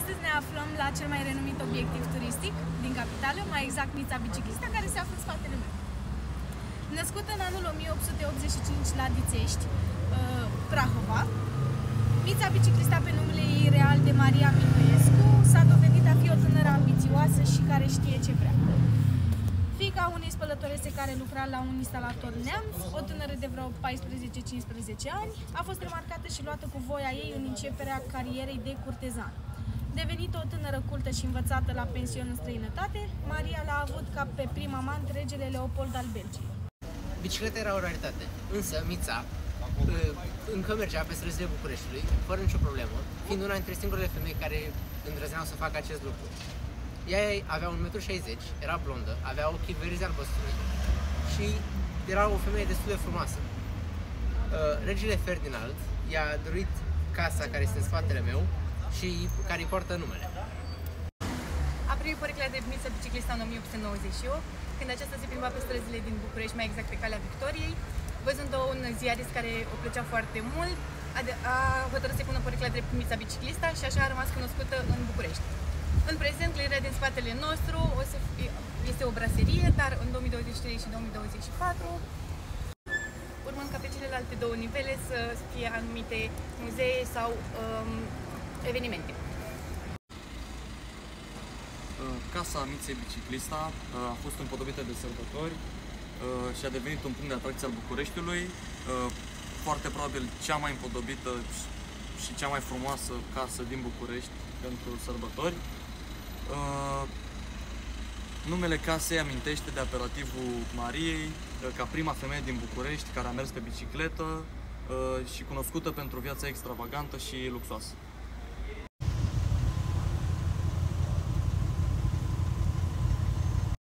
Astăzi ne aflăm la cel mai renumit obiectiv turistic din capitală, mai exact Mița Biciclista, care se află în spatele meu. Născută în anul 1885 la Dițești, Prahova, Mița Biciclista, pe numele ei real de Maria Minuescu, s-a dovedit a fi o tânără ambițioasă și care știe ce vrea. Fiica unei spălătorese care lucra la un instalator neamț, o tânără de vreo 14-15 ani, a fost remarcată și luată cu voia ei în începerea carierei de curtezan. Devenită o tânără cultă și învățată la pension în străinătate, Maria l-a avut ca pe prim amant regele Leopold al Belgiei. Bicicleta era o raritate, însă Mița încă mergea pe străzile Bucureștiului, fără nicio problemă, fiind una dintre singurele femei care îndrăzneau să facă acest lucru. Ea avea 1,60 m, era blondă, avea ochii verzi albăstrui și era o femeie destul de frumoasă. Regele Ferdinand i-a dăruit casa care este în spatele meu și care îi poartă numele. A primit porecla de Mița Biciclista în 1898, când aceasta se plimba pe străzile din București, mai exact pe Calea Victoriei. Văzând un ziarist care o plăcea foarte mult, a hotărât să-i pună porecla de Mița Biciclista și așa a rămas cunoscută în București. În prezent, clădirea din spatele nostru este o braserie, dar în 2023 și 2024, urmând ca pe celelalte două nivele să fie anumite muzee sau evenimente. Casa Miței Biciclista a fost împodobită de sărbători și a devenit un punct de atracție al Bucureștiului, foarte probabil cea mai împodobită și cea mai frumoasă casă din București pentru sărbători. Numele casei amintește de apelativul Mariei ca prima femeie din București care a mers pe bicicletă și cunoscută pentru viața extravagantă și luxoasă.